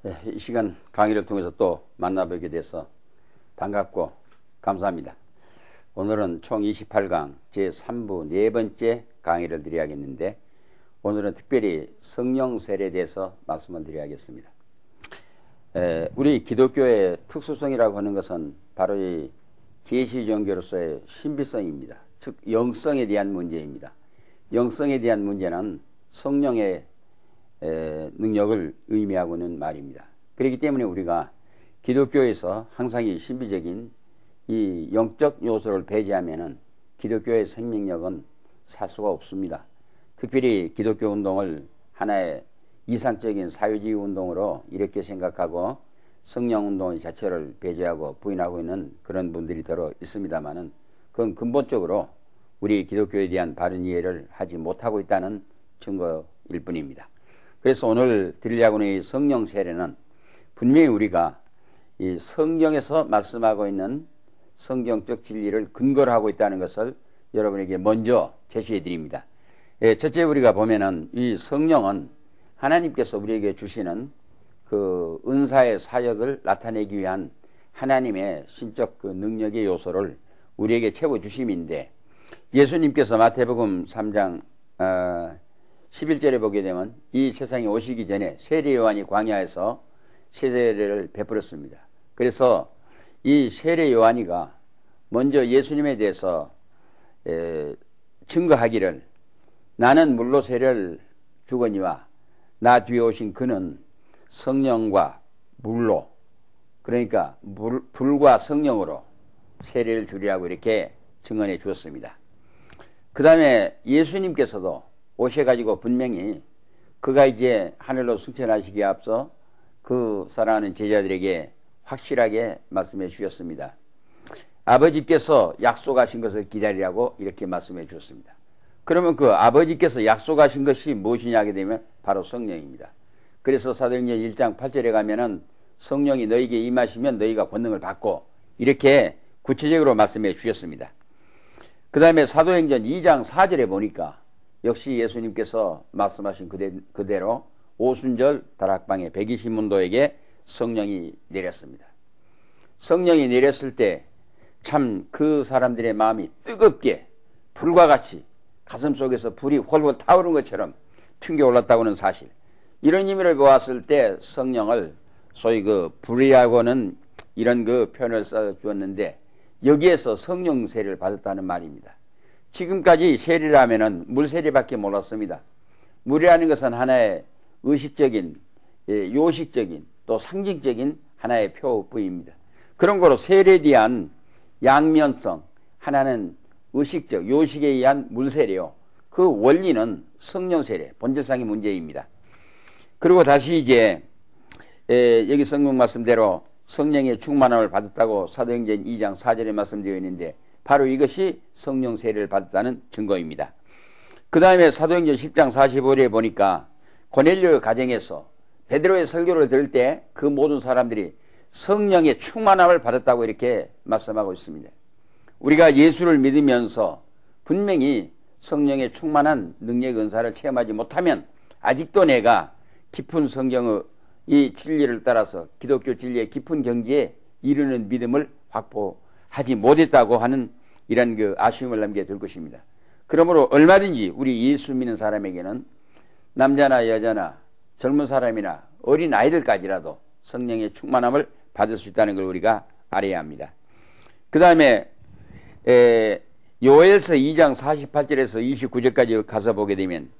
이 시간 강의를 통해서 또 만나보게 돼서 반갑고 감사합니다. 오늘은 총 28강 제3부 네 번째 강의를 드려야겠는데, 오늘은 특별히 성령 세례에 대해서 말씀을 드려야겠습니다. 우리 기독교의 특수성이라고 하는 것은 바로 이 계시 종교로서의 신비성입니다. 즉 영성에 대한 문제입니다. 영성에 대한 문제는 성령의 능력을 의미하고 있는 말입니다. 그렇기 때문에 우리가 기독교에서 항상 이 신비적인 이 영적 요소를 배제하면은 기독교의 생명력은 살 수가 없습니다. 특별히 기독교 운동을 하나의 이상적인 사회주의 운동으로 이렇게 생각하고 성령 운동 자체를 배제하고 부인하고 있는 그런 분들이 더러 있습니다만은, 그건 근본적으로 우리 기독교에 대한 바른 이해를 하지 못하고 있다는 증거일 뿐입니다. 그래서 오늘 드리려고 하는 이 성령 세례는 분명히 우리가 이 성경에서 말씀하고 있는 성경적 진리를 근거로 하고 있다는 것을 여러분에게 먼저 제시해 드립니다. 첫째, 우리가 보면은 이 성령은 하나님께서 우리에게 주시는 그 은사의 사역을 나타내기 위한 하나님의 신적 그 능력의 요소를 우리에게 채워 주심인데, 예수님께서 마태복음 3장 11절에 보게 되면 이 세상에 오시기 전에 세례 요한이 광야에서 세례를 베풀었습니다. 그래서 이 세례 요한이가 먼저 예수님에 대해서 증거하기를, 나는 물로 세례를 주거니와 나 뒤에 오신 그는 성령과 물로, 그러니까 불과 성령으로 세례를 주리라고 이렇게 증언해 주었습니다. 그 다음에 예수님께서도 오셔가지고 분명히 그가 이제 하늘로 승천하시기에 앞서 그 사랑하는 제자들에게 확실하게 말씀해 주셨습니다. 아버지께서 약속하신 것을 기다리라고 이렇게 말씀해 주셨습니다. 그러면 그 아버지께서 약속하신 것이 무엇이냐 하게 되면 바로 성령입니다. 그래서 사도행전 1장 8절에 가면은 성령이 너희에게 임하시면 너희가 권능을 받고, 이렇게 구체적으로 말씀해 주셨습니다. 그 다음에 사도행전 2장 4절에 보니까 역시 예수님께서 말씀하신 그대로 오순절 다락방에 120문도에게 성령이 내렸습니다. 성령이 내렸을 때 참 그 사람들의 마음이 뜨겁게 불과 같이 가슴 속에서 불이 훨훨 타오른 것처럼 튕겨 올랐다고는 사실, 이런 의미를 보았을 때 성령을 소위 그 불이라고는 이런 그 표현을 써 주었는데, 여기에서 성령 세례를 받았다는 말입니다. 지금까지 세례를 하면은 물 세례밖에 몰랐습니다. 물이라는 것은 하나의 의식적인, 요식적인, 또 상징적인 하나의 표부입니다. 그런 거로 세례에 대한 양면성, 하나는 의식적, 요식에 의한 물 세례요, 그 원리는 성령 세례, 본질상의 문제입니다. 그리고 다시 이제 여기 성경 말씀대로 성령의 충만함을 받았다고 사도행전 2장 4절에 말씀되어 있는데, 바로 이것이 성령 세례를 받았다는 증거입니다. 그 다음에 사도행전 10장 45절에 보니까 고넬료 가정에서 베드로의 설교를 들을 때 그 모든 사람들이 성령의 충만함을 받았다고 이렇게 말씀하고 있습니다. 우리가 예수를 믿으면서 분명히 성령의 충만한 능력 은사를 체험하지 못하면 아직도 내가 깊은 성경의 이 진리를 따라서 기독교 진리의 깊은 경지에 이르는 믿음을 확보하지 못했다고 하는 이런 그 아쉬움을 남게 될 것입니다. 그러므로 얼마든지 우리 예수 믿는 사람에게는 남자나 여자나 젊은 사람이나 어린 아이들까지라도 성령의 충만함을 받을 수 있다는 걸 우리가 알아야 합니다. 그 다음에 요엘서 2장 48절에서 29절까지 가서 보게 되면,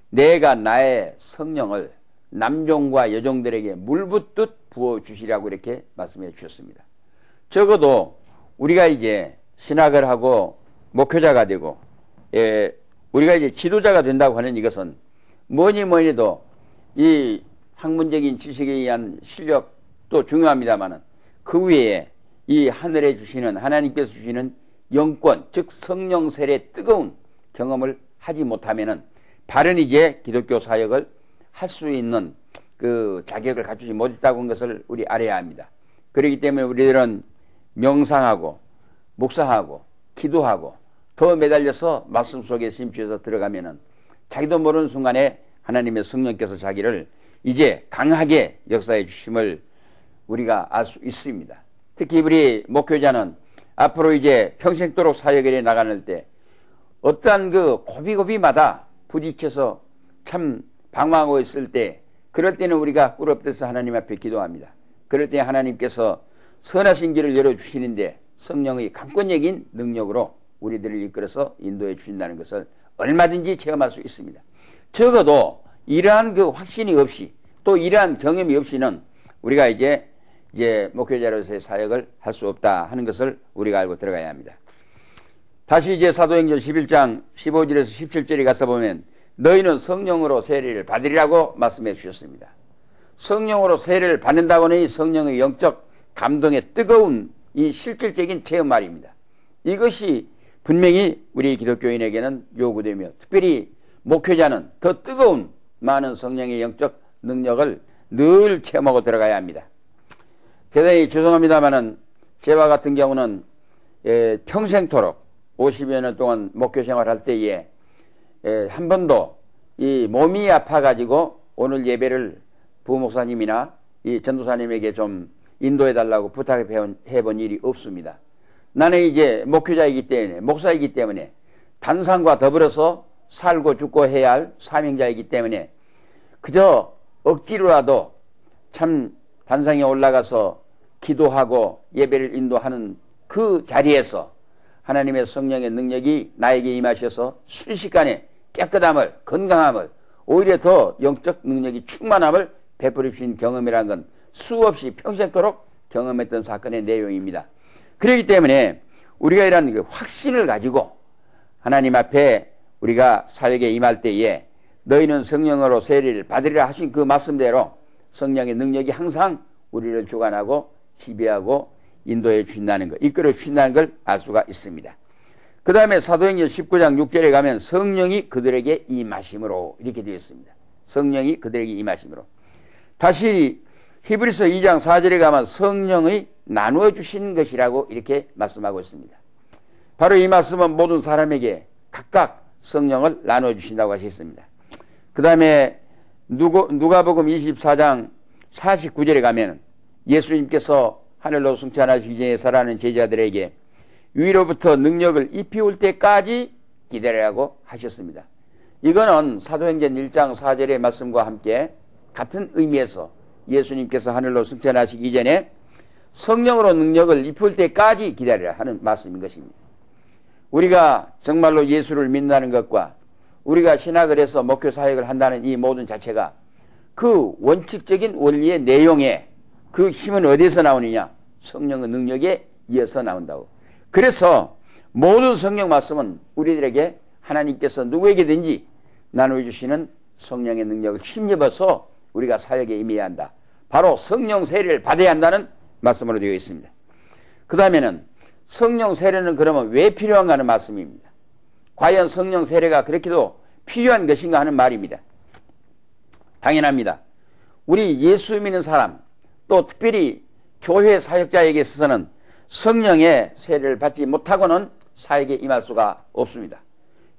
내가 나의 성령을 남종과 여종들에게 물붓듯 부어주시라고 이렇게 말씀해 주셨습니다. 적어도 우리가 이제 신학을 하고 목회자가 되고 우리가 이제 지도자가 된다고 하는 이것은 뭐니 해도 이 학문적인 지식에 의한 실력도 중요합니다만은, 그 외에 이 하늘에 주시는, 하나님께서 주시는 영권, 즉 성령 세례의 뜨거운 경험을 하지 못하면은 바른 이제 기독교 사역을 할 수 있는 그 자격을 갖추지 못했다고 하는 것을 우리 알아야 합니다. 그렇기 때문에 우리들은 명상하고 묵상하고 기도하고 더 매달려서 말씀 속에 심취해서 들어가면은 자기도 모르는 순간에 하나님의 성령께서 자기를 이제 강하게 역사해 주심을 우리가 알 수 있습니다. 특히 우리 목회자는 앞으로 이제 평생도록 사역에 나가는 때 어떠한 그 고비고비마다 부딪혀서 참 방황하고 있을 때, 그럴 때는 우리가 꿀 엎드려서 하나님 앞에 기도합니다. 그럴 때 하나님께서 선하신 길을 열어주시는데 성령의 강권적인 능력으로 우리들을 이끌어서 인도해 주신다는 것을 얼마든지 체험할 수 있습니다. 적어도 이러한 그 확신이 없이, 또 이러한 경험이 없이는 우리가 이제 목회자로서의 사역을 할 수 없다 하는 것을 우리가 알고 들어가야 합니다. 다시 이제 사도행전 11장 15절에서 17절에 가서 보면 너희는 성령으로 세례를 받으리라고 말씀해 주셨습니다. 성령으로 세례를 받는다고는 이 성령의 영적 감동의 뜨거운 이 실질적인 체험 말입니다. 이것이 분명히 우리 기독교인에게는 요구되며, 특별히 목회자는 더 뜨거운 많은 성령의 영적 능력을 늘 체험하고 들어가야 합니다. 대단히 죄송합니다만은 제와 같은 경우는 평생토록 50여 년 동안 목회 생활할 때에 한 번도 이 몸이 아파가지고 오늘 예배를 부목사님이나 이 전도사님에게 좀 인도해 달라고 부탁해 본 일이 없습니다. 나는 이제 목회자이기 때문에, 목사이기 때문에 단상과 더불어서 살고 죽고 해야 할 사명자이기 때문에 그저 억지로라도 참 단상에 올라가서 기도하고 예배를 인도하는 그 자리에서 하나님의 성령의 능력이 나에게 임하셔서 순식간에 깨끗함을, 건강함을, 오히려 더 영적 능력이 충만함을 베풀어 주신 경험이라는 건 수없이 평생도록 경험했던 사건의 내용입니다. 그렇기 때문에 우리가 이런 그 확신을 가지고 하나님 앞에 우리가 사역에 임할 때에 너희는 성령으로 세례를 받으리라 하신 그 말씀대로 성령의 능력이 항상 우리를 주관하고 지배하고 인도해 주신다는 것, 이끌어 주신다는 걸 알 수가 있습니다. 그 다음에 사도행전 19장 6절에 가면 성령이 그들에게 임하심으로 이렇게 되어 있습니다. 성령이 그들에게 임하심으로. 다시 히브리서 2장 4절에 가면 성령의 나누어 주신 것이라고 이렇게 말씀하고 있습니다. 바로 이 말씀은 모든 사람에게 각각 성령을 나누어 주신다고 하셨습니다. 그 다음에 누가복음 24장 49절에 가면 예수님께서 하늘로 승천하시기 전에 살아가는 제자들에게 위로부터 능력을 입히올 때까지 기다리라고 하셨습니다. 이거는 사도행전 1장 4절의 말씀과 함께 같은 의미에서 예수님께서 하늘로 승천하시기 이전에 성령으로 능력을 입힐 때까지 기다리라 하는 말씀인 것입니다. 우리가 정말로 예수를 믿는다는 것과 우리가 신학을 해서 목회 사역을 한다는 이 모든 자체가 그 원칙적인 원리의 내용에 그 힘은 어디에서 나오느냐? 성령의 능력에 이어서 나온다고. 그래서 모든 성경 말씀은 우리들에게 하나님께서 누구에게든지 나눠주시는 성령의 능력을 힘입어서 우리가 사역에 임해야 한다. 바로 성령 세례를 받아야 한다는 말씀으로 되어 있습니다. 그 다음에는 성령 세례는 그러면 왜 필요한가 하는 말씀입니다. 과연 성령 세례가 그렇게도 필요한 것인가 하는 말입니다. 당연합니다. 우리 예수 믿는 사람, 또 특별히 교회 사역자에게 있어서는 성령의 세례를 받지 못하고는 사역에 임할 수가 없습니다.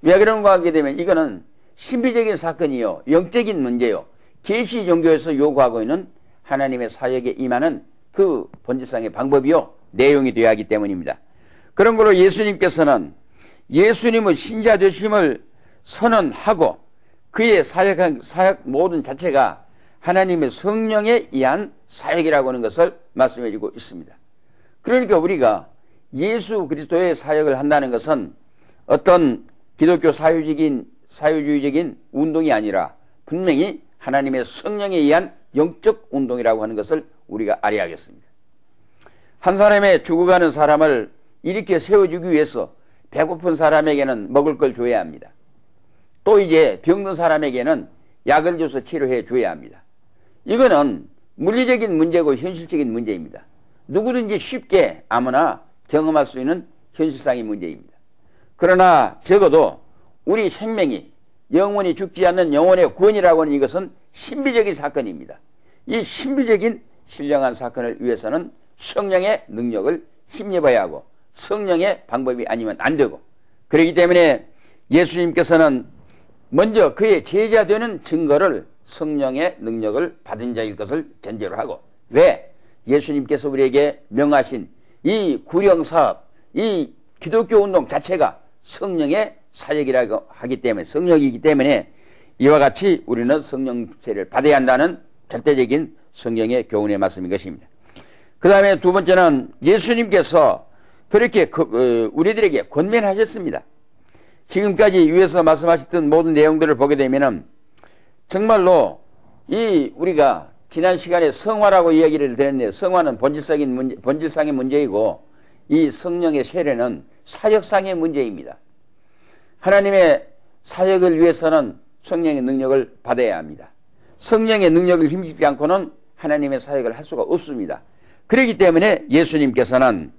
왜 그런가 하게 되면 이거는 신비적인 사건이요, 영적인 문제요, 계시 종교에서 요구하고 있는 하나님의 사역에 임하는 그 본질상의 방법이요, 내용이 되어야 하기 때문입니다. 그런 걸로 예수님께서는 예수님의 신자 되심을 선언하고 그의 사역 모든 자체가 하나님의 성령에 의한 사역이라고 하는 것을 말씀해 주고 있습니다. 그러니까 우리가 예수 그리스도의 사역을 한다는 것은 어떤 기독교 사유주의적인 운동이 아니라 분명히 하나님의 성령에 의한 영적 운동이라고 하는 것을 우리가 알아야겠습니다. 한 사람의 죽어가는 사람을 일으켜 세워주기 위해서 배고픈 사람에게는 먹을 걸 줘야 합니다. 또 이제 병든 사람에게는 약을 줘서 치료해 줘야 합니다. 이거는 물리적인 문제고 현실적인 문제입니다. 누구든지 쉽게 아무나 경험할 수 있는 현실상의 문제입니다. 그러나 적어도 우리 생명이 영원히 죽지 않는 영혼의 구원이라고 하는 이것은 신비적인 사건입니다. 이 신비적인 신령한 사건을 위해서는 성령의 능력을 힘입어야 하고 성령의 방법이 아니면 안 되고, 그렇기 때문에 예수님께서는 먼저 그의 제자 되는 증거를 성령의 능력을 받은 자일 것을 전제로 하고, 왜? 예수님께서 우리에게 명하신 이 구령사업, 이 기독교 운동 자체가 성령의 사역이라고 하기 때문에, 성령이기 때문에 이와 같이 우리는 성령세를 받아야 한다는 절대적인 성경의 교훈의 말씀인 것입니다. 그 다음에 두 번째는 예수님께서 그렇게 우리들에게 권면하셨습니다. 지금까지 위에서 말씀하셨던 모든 내용들을 보게 되면은 정말로 우리가 지난 시간에 성화라고 이야기를 드렸는데, 성화는 본질상의 문제이고 이 성령의 세례는 사역상의 문제입니다. 하나님의 사역을 위해서는 성령의 능력을 받아야 합니다. 성령의 능력을 힘입지 않고는 하나님의 사역을 할 수가 없습니다. 그렇기 때문에 예수님께서는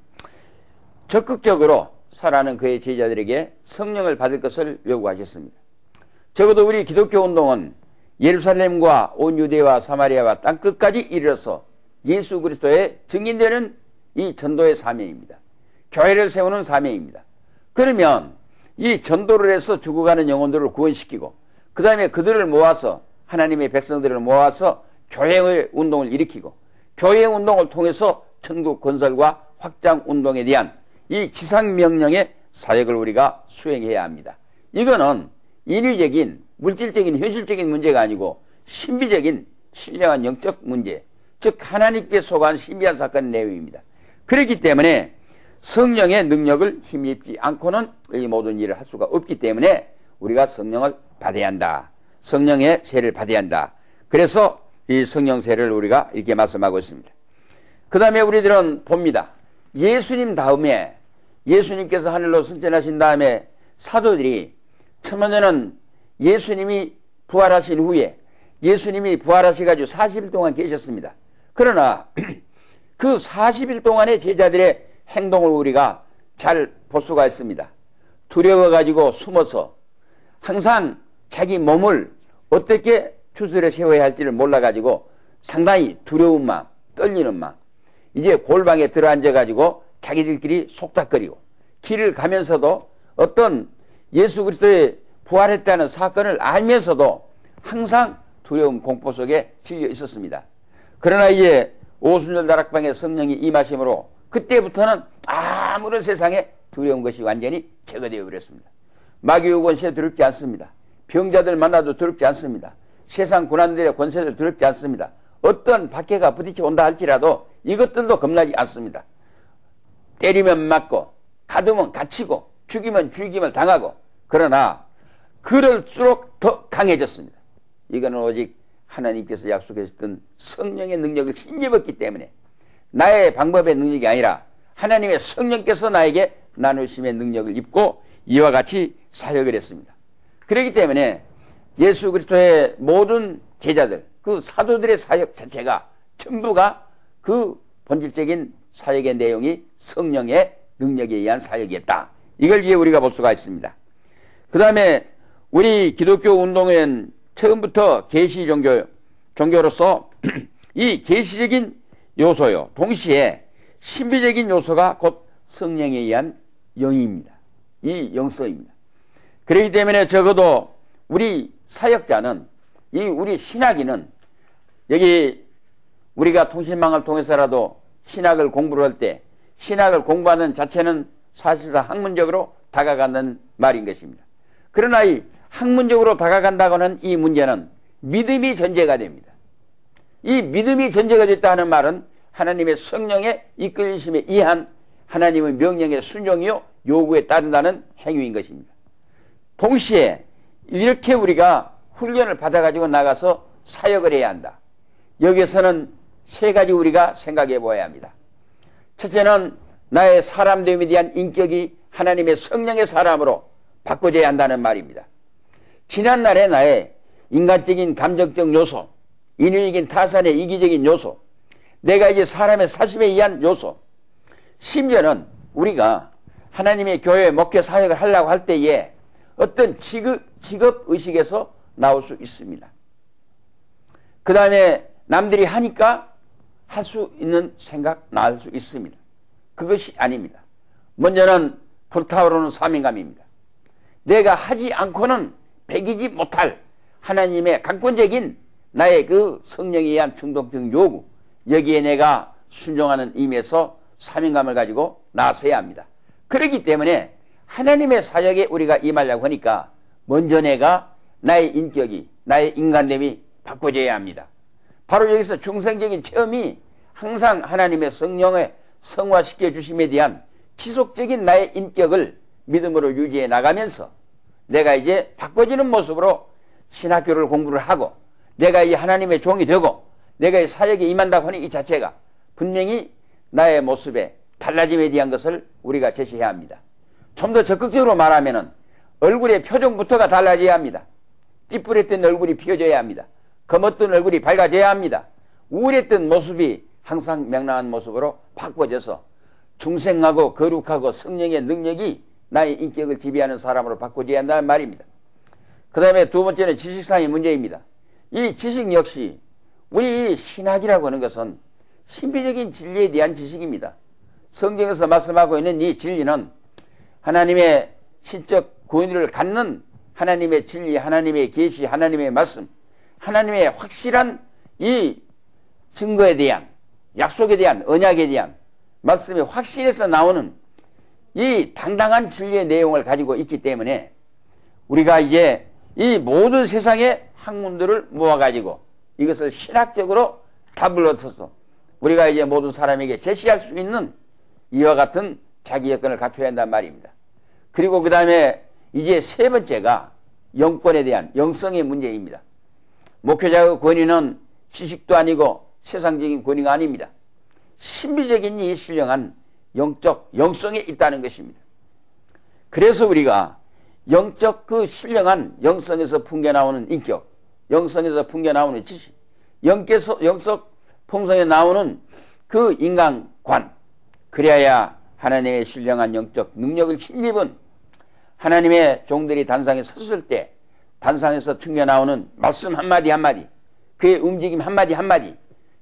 적극적으로 살아가는 그의 제자들에게 성령을 받을 것을 요구하셨습니다. 적어도 우리 기독교 운동은 예루살렘과 온 유대와 사마리아와 땅끝까지 이르러서 예수 그리스도의 증인되는 이 전도의 사명입니다. 교회를 세우는 사명입니다. 그러면 이 전도를 해서 죽어가는 영혼들을 구원시키고, 그 다음에 그들을 모아서, 하나님의 백성들을 모아서 교회의 운동을 일으키고, 교회의 운동을 통해서 천국 건설과 확장 운동에 대한 이 지상명령의 사역을 우리가 수행해야 합니다. 이거는 인위적인, 물질적인, 현실적인 문제가 아니고 신비적인 신령한 영적 문제, 즉 하나님께 속한 신비한 사건의 내용입니다. 그렇기 때문에 성령의 능력을 힘입지 않고는 이 모든 일을 할 수가 없기 때문에 우리가 성령을 받아야 한다. 성령의 세를 받아야 한다. 그래서 이 성령세를 우리가 이렇게 말씀하고 있습니다. 그 다음에 우리들은 봅니다. 예수님 다음에, 예수님께서 하늘로 승천하신 다음에 사도들이 첫 번째는 예수님이 부활하신 후에, 예수님이 부활하셔가지고 40일 동안 계셨습니다. 그러나 그 40일 동안의 제자들의 행동을 우리가 잘 볼 수가 있습니다. 두려워가지고 숨어서 항상 자기 몸을 어떻게 추스려 세워야 할지를 몰라가지고 상당히 두려운 마음, 떨리는 마음, 이제 골방에 들어앉아가지고 자기들끼리 속닥거리고, 길을 가면서도 어떤 예수 그리스도의 부활했다는 사건을 알면서도 항상 두려움 공포 속에 질려 있었습니다. 그러나 이제 오순절 다락방에 성령이 임하심으로 그때부터는 아무런 세상에 두려운 것이 완전히 제거되어 버렸습니다. 마귀의 권세 두렵지 않습니다. 병자들 만나도 두렵지 않습니다. 세상 고난들의 권세도 두렵지 않습니다. 어떤 박해가 부딪혀 온다 할지라도 이것들도 겁나지 않습니다. 때리면 맞고, 가두면 갇히고, 죽이면 죽임을 당하고, 그러나 그럴수록 더 강해졌습니다. 이거는 오직 하나님께서 약속하셨던 성령의 능력을 힘입었기 때문에, 나의 방법의 능력이 아니라 하나님의 성령께서 나에게 나누심의 능력을 입고 이와 같이 사역을 했습니다. 그렇기 때문에 예수 그리스도의 모든 제자들, 그 사도들의 사역 자체가 전부가 그 본질적인 사역의 내용이 성령의 능력에 의한 사역이었다. 이걸 이제 우리가 볼 수가 있습니다. 그 다음에 우리 기독교 운동은 처음부터 계시 종교로서 이 계시적인 요소요, 동시에 신비적인 요소가 곧 성령에 의한 영입니다. 이 영성입니다. 그렇기 때문에 적어도 우리 사역자는, 우리 신학인은, 여기 우리가 통신망을 통해서라도 신학을 공부를 할 때, 신학을 공부하는 자체는 사실상 학문적으로 다가가는 말인 것입니다. 그러나 이 학문적으로 다가간다고 하는 이 문제는 믿음이 전제가 됩니다. 이 믿음이 전제가 됐다는 말은 하나님의 성령의 이끌리심에 의한 하나님의 명령의 순종이요 요구에 따른다는 행위인 것입니다. 동시에 이렇게 우리가 훈련을 받아가지고 나가서 사역을 해야 한다. 여기서는 세 가지 우리가 생각해 보아야 합니다. 첫째는 나의 사람됨에 대한 인격이 하나님의 성령의 사람으로 바꿔져야 한다는 말입니다. 지난날의 나의 인간적인 감정적 요소, 인위적인 타산의 이기적인 요소, 내가 이제 사람의 사심에 의한 요소, 심지어는 우리가 하나님의 교회 목회 사역을 하려고 할 때에 어떤 직업의식에서 나올 수 있습니다. 그 다음에 남들이 하니까 할 수 있는 생각 나올 수 있습니다. 그것이 아닙니다. 먼저는 불타오르는 사명감입니다. 내가 하지 않고는 배기지 못할 하나님의 강권적인 나의 그 성령에 의한 충동적 요구, 여기에 내가 순종하는 의미에서 사명감을 가지고 나서야 합니다. 그렇기 때문에 하나님의 사역에 우리가 임하려고 하니까 먼저 내가 나의 인격이, 나의 인간됨이 바꿔져야 합니다. 바로 여기서 중생적인 체험이 항상 하나님의 성령에 성화시켜 주심에 대한 지속적인 나의 인격을 믿음으로 유지해 나가면서 내가 이제 바꿔지는 모습으로 신학교를 공부를 하고 내가 이 하나님의 종이 되고 내가 이 사역에 임한다고 하는 이 자체가 분명히 나의 모습에 달라짐에 대한 것을 우리가 제시해야 합니다. 좀 더 적극적으로 말하면은 얼굴의 표정부터가 달라져야 합니다. 찌푸렸던 얼굴이 피어져야 합니다. 검었던 얼굴이 밝아져야 합니다. 우울했던 모습이 항상 명랑한 모습으로 바꿔져서 중생하고 거룩하고 성령의 능력이 나의 인격을 지배하는 사람으로 바꿔져야 한다는 말입니다. 그 다음에 두 번째는 지식상의 문제입니다. 이 지식 역시 우리 신학이라고 하는 것은 신비적인 진리에 대한 지식입니다. 성경에서 말씀하고 있는 이 진리는 하나님의 신적 권위를 갖는 하나님의 진리, 하나님의 계시, 하나님의 말씀, 하나님의 확실한 이 증거에 대한, 약속에 대한, 언약에 대한 말씀이 확실해서 나오는 이 당당한 진리의 내용을 가지고 있기 때문에 우리가 이제 이 모든 세상의 학문들을 모아가지고 이것을 신학적으로 답을 얻어서 우리가 이제 모든 사람에게 제시할 수 있는 이와 같은 자기 여건을 갖춰야 한단 말입니다. 그리고 그 다음에 이제 세 번째가 영권에 대한 영성의 문제입니다. 목회자의 권위는 지식도 아니고 세상적인 권위가 아닙니다. 신비적인 이 신령한 영적 영성에 있다는 것입니다. 그래서 우리가 영적 그 신령한 영성에서 풍겨나오는 인격, 영성에서 풍겨나오는 지식, 영적 풍성에 나오는 그 인간관, 그래야 하나님의 신령한 영적 능력을 힘입은 하나님의 종들이 단상에 섰을 때 단상에서 튕겨나오는 말씀 한마디 한마디, 그의 움직임 한마디 한마디,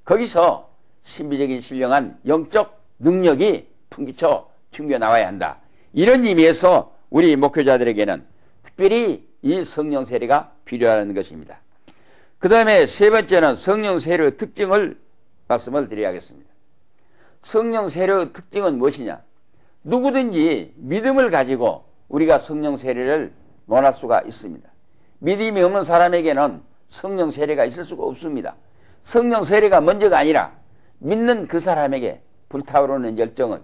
거기서 신비적인 신령한 영적 능력이 풍기쳐 튕겨나와야 한다. 이런 의미에서 우리 목회자들에게는 특별히 이 성령 세례가 필요하다는 것입니다. 그 다음에 세 번째는 성령 세례의 특징을 말씀을 드려야겠습니다. 성령 세례의 특징은 무엇이냐? 누구든지 믿음을 가지고 우리가 성령 세례를 논할 수가 있습니다. 믿음이 없는 사람에게는 성령 세례가 있을 수가 없습니다. 성령 세례가 먼저가 아니라 믿는 그 사람에게 불타오르는 열정은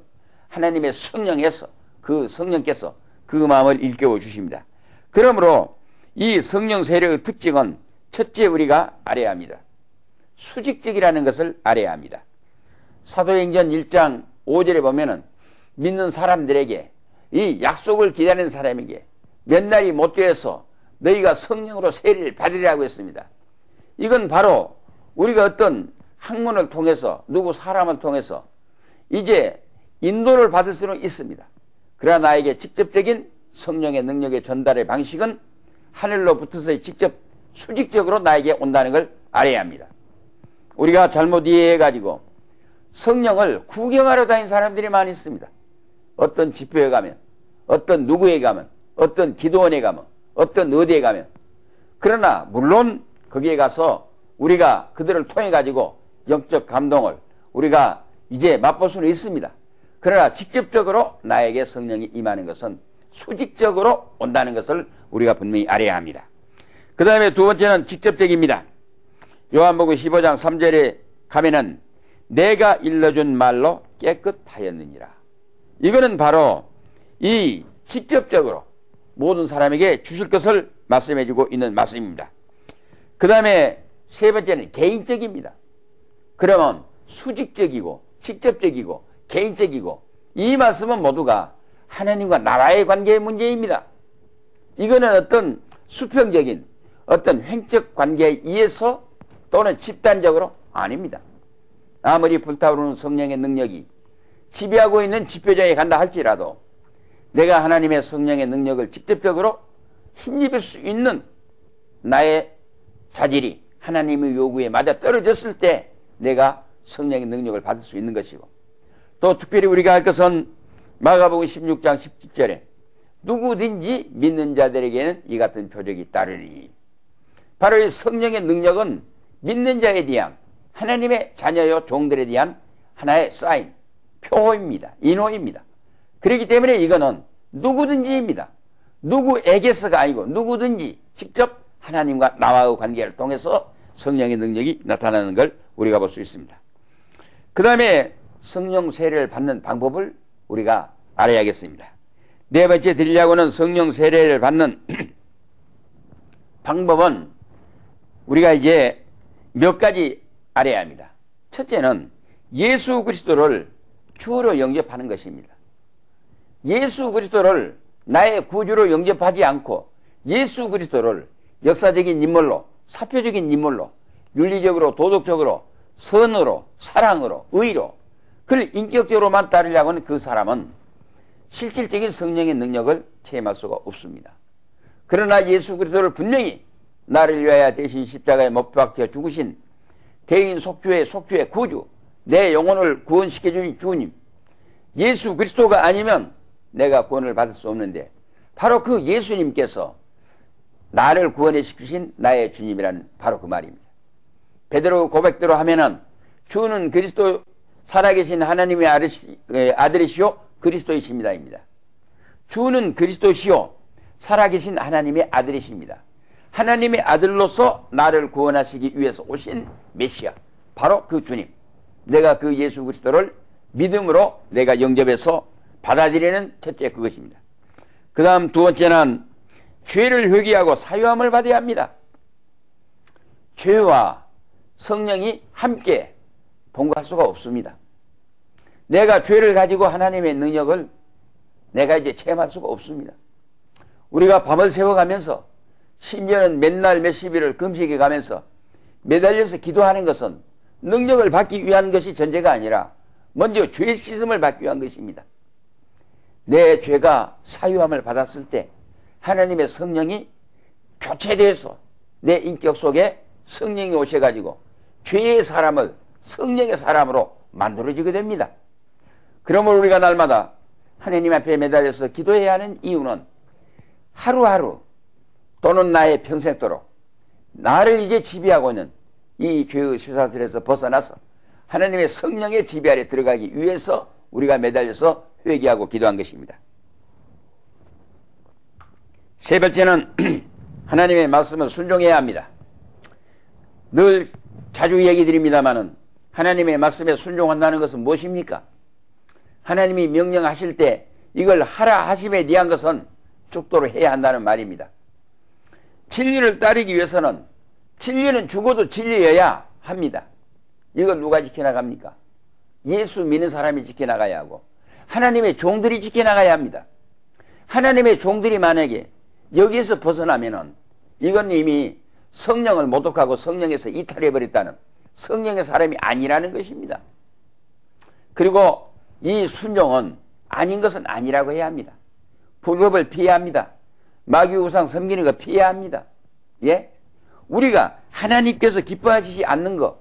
하나님의 성령에서 그 성령께서 그 마음을 일깨워 주십니다. 그러므로 이 성령 세례의 특징은 첫째 우리가 알아야 합니다. 수직적이라는 것을 알아야 합니다. 사도행전 1장 5절에 보면은 믿는 사람들에게 이 약속을 기다리는 사람에게 몇 날이 못 되어서 너희가 성령으로 세례를 받으리라고 했습니다. 이건 바로 우리가 어떤 학문을 통해서 누구 사람을 통해서 이제 인도를 받을 수는 있습니다. 그러나 나에게 직접적인 성령의 능력의 전달의 방식은 하늘로부터서 직접 수직적으로 나에게 온다는 걸 알아야 합니다. 우리가 잘못 이해해가지고 성령을 구경하러 다니는 사람들이 많이 있습니다. 어떤 집회에 가면, 어떤 누구에 가면, 어떤 기도원에 가면, 어떤 어디에 가면. 그러나 물론 거기에 가서 우리가 그들을 통해 가지고 영적 감동을 우리가 이제 맛볼 수는 있습니다. 그러나 직접적으로 나에게 성령이 임하는 것은 수직적으로 온다는 것을 우리가 분명히 알아야 합니다. 그 다음에 두 번째는 직접적입니다. 요한복음 15장 3절에 가면은 내가 일러준 말로 깨끗하였느니라. 이거는 바로 이 직접적으로 모든 사람에게 주실 것을 말씀해주고 있는 말씀입니다. 그 다음에 세 번째는 개인적입니다. 그러면 수직적이고 직접적이고 개인적이고 이 말씀은 모두가 하나님과 나와의 관계의 문제입니다. 이거는 어떤 수평적인 어떤 횡적 관계에 의해서 또는 집단적으로 아닙니다. 아무리 불타오르는 성령의 능력이 지배하고 있는 집회장에 간다 할지라도 내가 하나님의 성령의 능력을 직접적으로 힘입을 수 있는 나의 자질이 하나님의 요구에 맞아 떨어졌을 때 내가 성령의 능력을 받을 수 있는 것이고, 또 특별히 우리가 할 것은 마가복음 16장 17절에 누구든지 믿는 자들에게는 이 같은 표적이 따르니, 바로 이 성령의 능력은 믿는 자에 대한 하나님의 자녀요 종들에 대한 하나의 사인, 표호입니다. 인호입니다. 그렇기 때문에 이거는 누구든지입니다. 누구에게서가 아니고 누구든지 직접 하나님과 나와의 관계를 통해서 성령의 능력이 나타나는 걸 우리가 볼 수 있습니다. 그 다음에 성령 세례를 받는 방법을 우리가 알아야겠습니다. 네 번째 드리려고 하는 성령 세례를 받는 방법은 우리가 이제 몇 가지 알아야 합니다. 첫째는 예수 그리스도를 주로 영접하는 것입니다. 예수 그리스도를 나의 구주로 영접하지 않고 예수 그리스도를 역사적인 인물로, 사표적인 인물로, 윤리적으로, 도덕적으로, 선으로, 사랑으로, 의로 그를 인격적으로만 따르려고 하는 그 사람은 실질적인 성령의 능력을 체험할 수가 없습니다. 그러나 예수 그리스도를 분명히 나를 위하여 대신 십자가에 못 박혀 죽으신 대인 속주의 구주, 내 영혼을 구원시켜주신 주님, 예수 그리스도가 아니면 내가 구원을 받을 수 없는데 바로 그 예수님께서 나를 구원해주신 나의 주님이라는 바로 그 말입니다. 베드로 고백대로 하면은 주는 그리스도 살아계신 하나님의 아들이시요 그리스도이십니다입니다. 주는 그리스도시요 살아계신 하나님의 아들이십니다. 하나님의 아들로서 나를 구원하시기 위해서 오신 메시아, 바로 그 주님. 내가 그 예수 그리스도를 믿음으로 내가 영접해서 받아들이는 첫째 그것입니다. 그 다음 두 번째는 죄를 회개하고 사유함을 받아야 합니다. 죄와 성령이 함께 동거할 수가 없습니다. 내가 죄를 가지고 하나님의 능력을 내가 이제 체험할 수가 없습니다. 우리가 밤을 새워가면서 심지어는 맨날 몇십일을 금식해 가면서 매달려서 기도하는 것은 능력을 받기 위한 것이 전제가 아니라 먼저 죄 씻음을 받기 위한 것입니다. 내 죄가 사유함을 받았을 때 하나님의 성령이 교체돼서 내 인격 속에 성령이 오셔가지고 죄의 사람을 성령의 사람으로 만들어지게 됩니다. 그러므로 우리가 날마다 하나님 앞에 매달려서 기도해야 하는 이유는 하루하루 또는 나의 평생도록 나를 이제 지배하고 있는 이 죄의 쇠사슬에서 벗어나서 하나님의 성령의 지배 아래 들어가기 위해서 우리가 매달려서 회개하고 기도한 것입니다. 세 번째는 하나님의 말씀을 순종해야 합니다. 늘 자주 얘기 드립니다마는 하나님의 말씀에 순종한다는 것은 무엇입니까? 하나님이 명령하실 때 이걸 하라 하심에 대한 것은 죽도록 해야 한다는 말입니다. 진리를 따르기 위해서는 진리는 죽어도 진리여야 합니다. 이걸 누가 지켜나갑니까? 예수 믿는 사람이 지켜나가야 하고 하나님의 종들이 지켜나가야 합니다. 하나님의 종들이 만약에 여기에서 벗어나면은 이건 이미 성령을 모독하고 성령에서 이탈해버렸다는 성령의 사람이 아니라는 것입니다. 그리고 이 순종은 아닌 것은 아니라고 해야 합니다. 불법을 피해야 합니다. 마귀 우상 섬기는 거 피해야 합니다. 예? 우리가 하나님께서 기뻐하시지 않는 거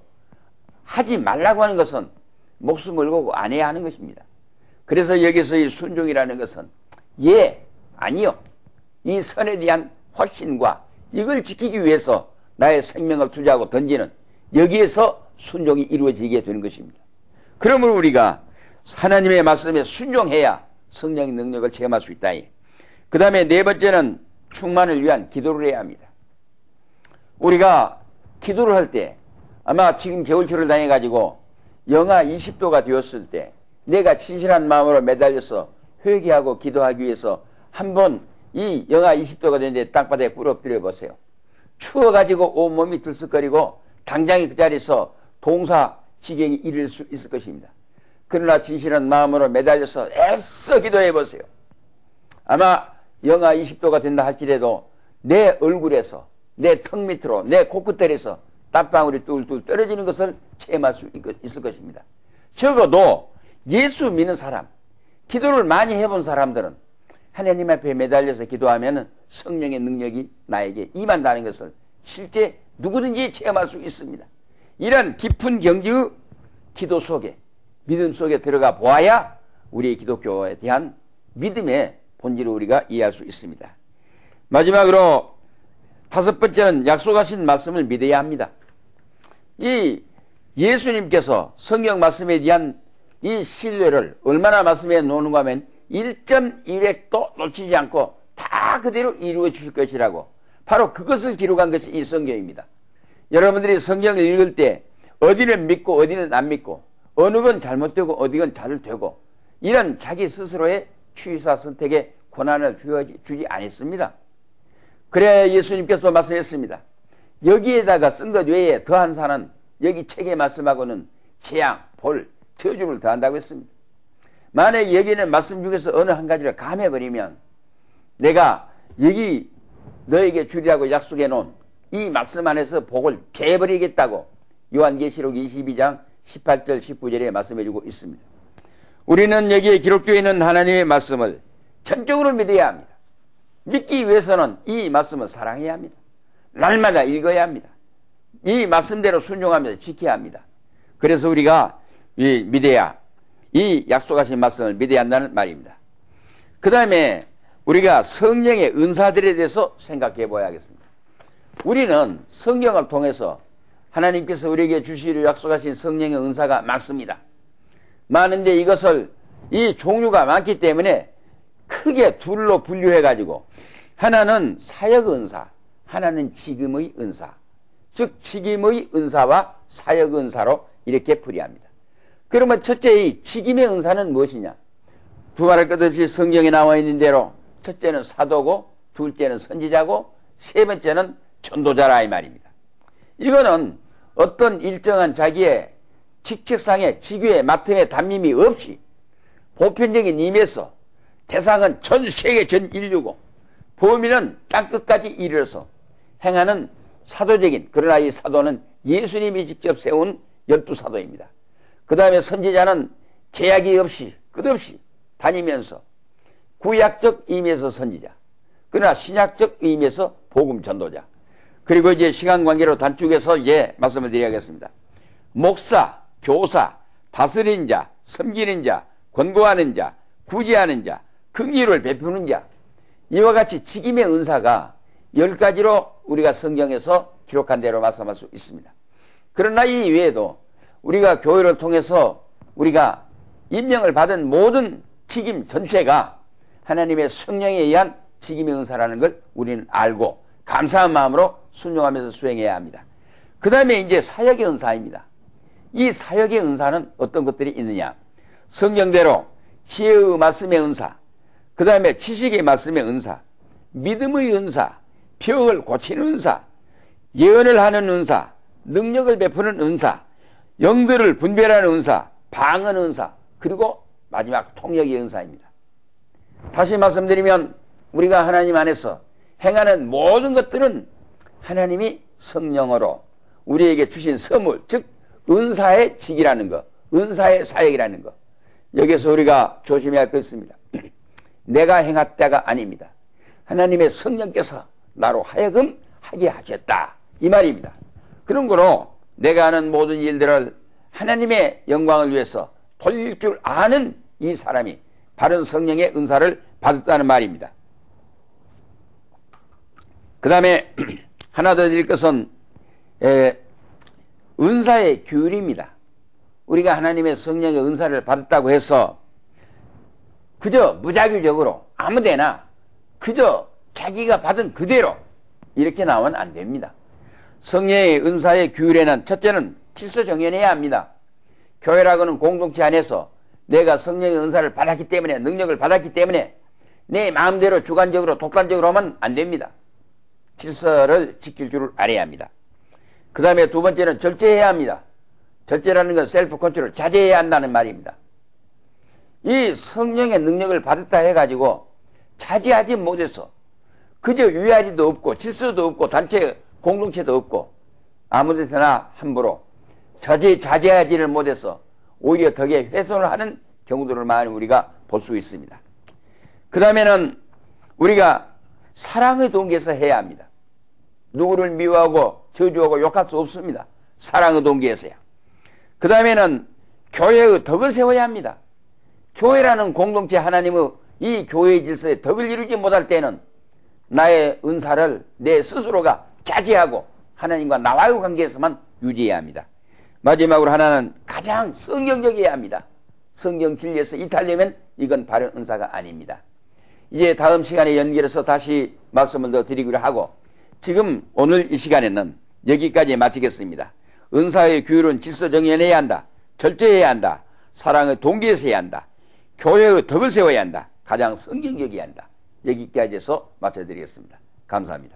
하지 말라고 하는 것은 목숨을 걸고 안 해야 하는 것입니다. 그래서 여기서 이 순종이라는 것은 예, 아니요. 이 선에 대한 확신과 이걸 지키기 위해서 나의 생명을 투자하고 던지는 여기에서 순종이 이루어지게 되는 것입니다. 그러므로 우리가 하나님의 말씀에 순종해야 성령의 능력을 체험할 수 있다. 그 다음에 네 번째는 충만을 위한 기도를 해야 합니다. 우리가 기도를 할 때 아마 지금 겨울철을 당해가지고 영하 20도가 되었을 때 내가 진실한 마음으로 매달려서 회개하고 기도하기 위해서 한번 이 영하 20도가 되는데 땅바닥에 꿇어뜨려 보세요. 추워가지고 온몸이 들썩거리고 당장에 그 자리에서 동사지경이 이를 수 있을 것입니다. 그러나 진실한 마음으로 매달려서 애써 기도해 보세요. 아마 영하 20도가 된다 할지라도 내 얼굴에서 내 턱 밑으로 내 코끝들에서 땀방울이 뚫뚫 떨어지는 것을 체험할 수 있을 것입니다. 적어도 예수 믿는 사람, 기도를 많이 해본 사람들은 하나님 앞에 매달려서 기도하면 성령의 능력이 나에게 임한다는 것을 실제 누구든지 체험할 수 있습니다. 이런 깊은 경지의 기도 속에 믿음 속에 들어가 보아야 우리의 기독교에 대한 믿음의 본질을 우리가 이해할 수 있습니다. 마지막으로 다섯 번째는 약속하신 말씀을 믿어야 합니다. 이 예수님께서 성경 말씀에 대한 이 신뢰를 얼마나 말씀에 놓는가 하면 1.1획도 놓치지 않고 다 그대로 이루어 주실 것이라고, 바로 그것을 기록한 것이 이 성경입니다. 여러분들이 성경을 읽을 때 어디는 믿고 어디는 안 믿고, 어느 건 잘못되고 어디 건 잘되고, 이런 자기 스스로의 취사 선택에 권한을 주지 않았습니다. 그래야 예수님께서 말씀했습니다. 여기에다가 쓴 것 외에 더한 사는 여기 책의 말씀하고는 재앙, 벌, 저주를 더한다고 했습니다. 만약 여기는 말씀 중에서 어느 한 가지를 감해버리면 내가 여기 너에게 주리라고 약속해 놓은 이 말씀 안에서 복을 재버리겠다고 요한계시록 22장 18절 19절에 말씀해 주고 있습니다. 우리는 여기에 기록되어 있는 하나님의 말씀을 전적으로 믿어야 합니다. 믿기 위해서는 이 말씀을 사랑해야 합니다. 날마다 읽어야 합니다. 이 말씀대로 순종하면서 지켜야 합니다. 그래서 우리가 믿어야, 이 약속하신 말씀을 믿어야 한다는 말입니다. 그 다음에 우리가 성령의 은사들에 대해서 생각해 봐야겠습니다. 우리는 성경을 통해서 하나님께서 우리에게 주시기로 약속하신 성령의 은사가 많습니다. 많은데 이것을, 이 종류가 많기 때문에 크게 둘로 분류해 가지고, 하나는 사역 은사, 하나는 직임의 은사, 즉 직임의 은사와 사역 은사로 이렇게 분류합니다. 그러면 첫째, 이 직임의 은사는 무엇이냐? 두말할 것 없이 성경에 나와 있는 대로 첫째는 사도고, 둘째는 선지자고, 세 번째는 전도자라 이 말입니다. 이거는 어떤 일정한 자기의 직책상의 직위의 맡음의 담임이 없이 보편적인 의미에서 대상은 전 세계 전 인류고 범위는 땅끝까지 이르러서 행하는 사도적인, 그러나 이 사도는 예수님이 직접 세운 12사도입니다. 그 다음에 선지자는 제약이 없이 끝없이 다니면서 구약적 의미에서 선지자, 그러나 신약적 의미에서 복음 전도자, 그리고 이제 시간 관계로 단축해서 이제 말씀을 드려야겠습니다. 목사, 교사, 다스리는 자, 섬기는 자, 권고하는 자, 구제하는 자, 긍휼을 베푸는 자, 이와 같이 직임의 은사가 10가지로 우리가 성경에서 기록한 대로 말씀할 수 있습니다. 그러나 이 외에도 우리가 교회를 통해서 우리가 임명을 받은 모든 직임 전체가 하나님의 성령에 의한 직임의 은사라는 걸 우리는 알고 감사한 마음으로 순종하면서 수행해야 합니다. 그 다음에 이제 사역의 은사입니다. 이 사역의 은사는 어떤 것들이 있느냐? 성경대로 지혜의 말씀의 은사, 그 다음에 지식의 말씀의 은사, 믿음의 은사, 병을 고치는 은사, 예언을 하는 은사, 능력을 베푸는 은사, 영들을 분별하는 은사, 방언 은사, 그리고 마지막 통역의 은사입니다. 다시 말씀드리면 우리가 하나님 안에서 행하는 모든 것들은 하나님이 성령으로 우리에게 주신 선물, 즉 은사의 직이라는 것, 은사의 사역이라는 것, 여기서 우리가 조심해야 할 것입니다. 내가 행했다가 아닙니다. 하나님의 성령께서 나로 하여금 하게 하셨다, 이 말입니다. 그런 거로 내가 하는 모든 일들을 하나님의 영광을 위해서 돌릴 줄 아는 이 사람이 바른 성령의 은사를 받았다는 말입니다. 그 다음에 하나 더 드릴 것은 은사의 규율입니다. 우리가 하나님의 성령의 은사를 받았다고 해서 그저 무작위적으로 아무데나 그저 자기가 받은 그대로 이렇게 나오면 안 됩니다. 성령의 은사의 규율에는 첫째는 질서 정연해야 합니다. 교회라고는 공동체 안에서 내가 성령의 은사를 받았기 때문에, 능력을 받았기 때문에 내 마음대로 주관적으로 독단적으로 하면 안 됩니다. 질서를 지킬 줄을 알아야 합니다. 그 다음에 두 번째는 절제해야 합니다. 절제라는 건 셀프 컨트롤, 자제해야 한다는 말입니다. 이 성령의 능력을 받았다 해가지고 자제하지 못해서 그저 위아리도 없고 질서도 없고 단체 공동체도 없고 아무데서나 함부로 자제하지를 못해서 오히려 덕에 훼손을 하는 경우들을 많이 우리가 볼 수 있습니다. 그 다음에는 우리가 사랑의 동기에서 해야 합니다. 누구를 미워하고 저주하고 욕할 수 없습니다. 사랑의 동기에서야. 그 다음에는 교회의 덕을 세워야 합니다. 교회라는 공동체, 하나님의 이 교회의 질서에 덕을 이루지 못할 때는 나의 은사를 내 스스로가 자제하고 하나님과 나와의 관계에서만 유지해야 합니다. 마지막으로 하나는 가장 성경적이어야 합니다. 성경 진리에서 이탈되면 이건 바른 은사가 아닙니다. 이제 다음 시간에 연결해서 다시 말씀을 더 드리기로 하고, 지금 오늘 이 시간에는 여기까지 마치겠습니다. 은사의 규율은 질서 정연해야 한다. 철저해야 한다. 사랑의 동기에서 해야 한다. 교회의 덕을 세워야 한다. 가장 성경적이어야 한다. 여기까지 해서 마쳐드리겠습니다. 감사합니다.